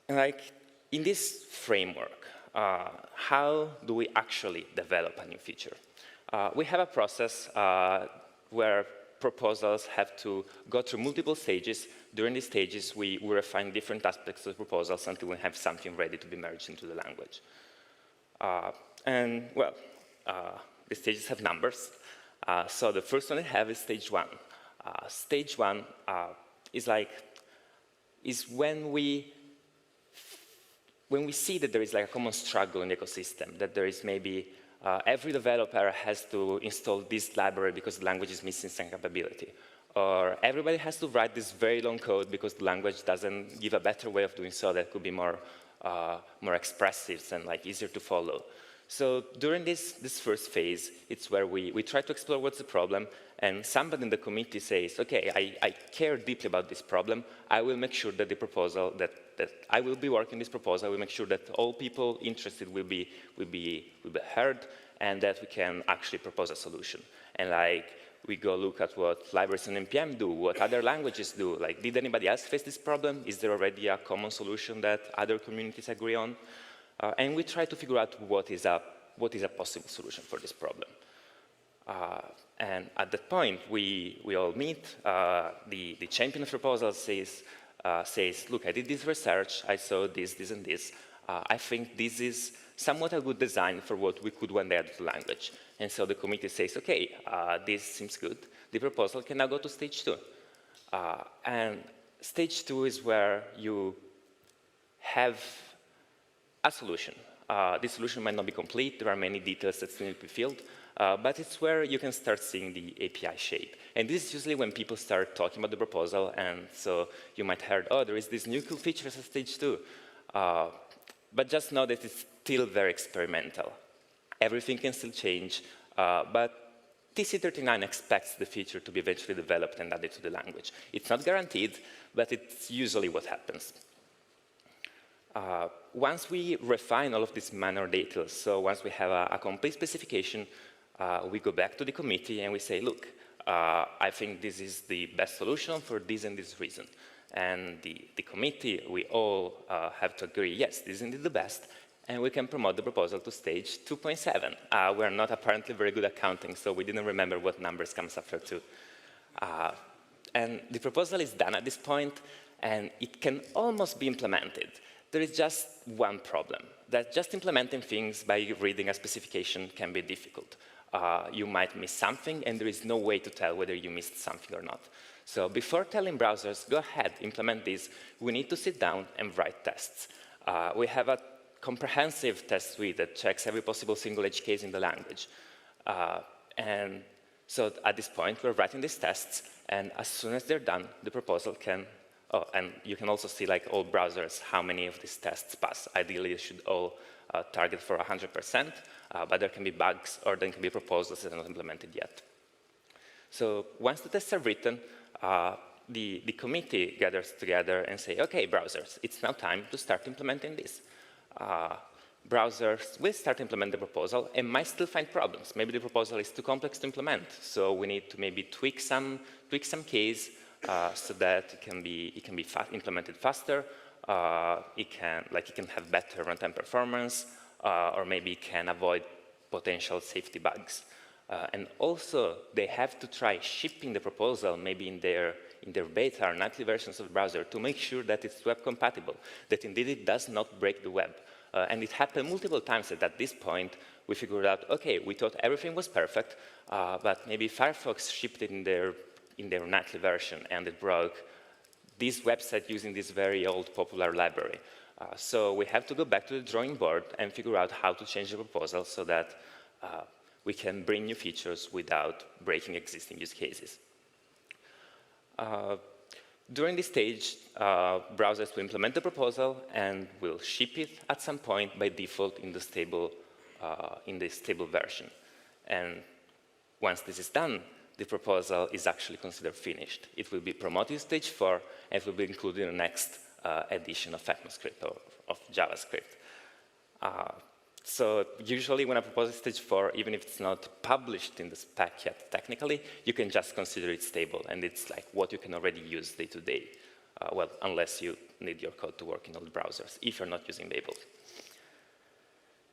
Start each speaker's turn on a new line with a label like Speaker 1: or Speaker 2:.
Speaker 1: Like in this framework, how do we actually develop a new feature? We have a process where proposals have to go through multiple stages. During these stages, we refine different aspects of proposals until we have something ready to be merged into the language. The stages have numbers. So the first one I have is stage one. Stage one is when we see that there is like a common struggle in the ecosystem, that there is maybe every developer has to install this library because the language is missing some capability. Or everybody has to write this very long code because the language doesn't give a better way of doing so that could be more expressive and like easier to follow. So during this first phase, it's where we try to explore what's the problem, and somebody in the committee says, okay, I care deeply about this problem. I will make sure that the proposal, that I will be working this proposal, I will make sure that all people interested will be heard, and that we can actually propose a solution. And like, we go look at what libraries and NPM do, what other languages do. Like, did anybody else face this problem? Is there already a common solution that other communities agree on? And we try to figure out what is a possible solution for this problem. And at that point, we all meet. The champion of proposals says, look, I did this research, I saw this, this, and this. I think this is somewhat a good design for what we could one day add to the language. And so the committee says, okay, this seems good. The proposal can now go to stage two. And stage two is where you have a solution. This solution might not be complete. There are many details that still need to be filled. But it's where you can start seeing the API shape. And this is usually when people start talking about the proposal. And so you might heard, oh, there is this new cool feature at stage two. But just know that it's still very experimental. Everything can still change. But TC39 expects the feature to be eventually developed and added to the language. It's not guaranteed, but it's usually what happens. Once we refine all of these minor details, so once we have a complete specification, we go back to the committee and we say, look, I think this is the best solution for this and this reason. And the committee, we all have to agree, yes, this is indeed the best, and we can promote the proposal to stage 2.7. We're not apparently very good at counting, so we didn't remember what numbers comes after 2. And the proposal is done at this point, and it can almost be implemented. There is just one problem, that just implementing things by reading a specification can be difficult. You might miss something, and there is no way to tell whether you missed something or not. So before telling browsers, go ahead, implement this, we need to sit down and write tests. We have a comprehensive test suite that checks every possible single edge case in the language. And so at this point, we're writing these tests, and as soon as they're done, the proposal can. Oh, and you can also see, like, all browsers, how many of these tests pass. Ideally, you should all target for 100%, but there can be bugs, or there can be proposals that are not implemented yet. So once the tests are written, the committee gathers together and say, okay, browsers, it's now time to start implementing this. Browsers will start implementing the proposal and might still find problems. Maybe the proposal is too complex to implement, so we need to maybe tweak some case, so that it can be implemented faster. It can have better runtime performance, or maybe it can avoid potential safety bugs. And also, they have to try shipping the proposal, maybe in their beta or nightly versions of the browser, to make sure that it's web compatible, that indeed it does not break the web. And it happened multiple times that at this point, we figured out, okay, we thought everything was perfect, but maybe Firefox shipped it in their nightly version, and it broke this website using this very old popular library. So we have to go back to the drawing board and figure out how to change the proposal so that we can bring new features without breaking existing use cases. During this stage, browsers will implement the proposal and will ship it at some point by default in the stable version. And once this is done, the proposal is actually considered finished. It will be promoted to stage 4, and it will be included in the next edition of ECMAScript or of JavaScript. So usually when a proposal is stage 4, even if it's not published in the spec yet technically, you can just consider it stable, and it's like what you can already use day to day. well, unless you need your code to work in all browsers, if you're not using Babel.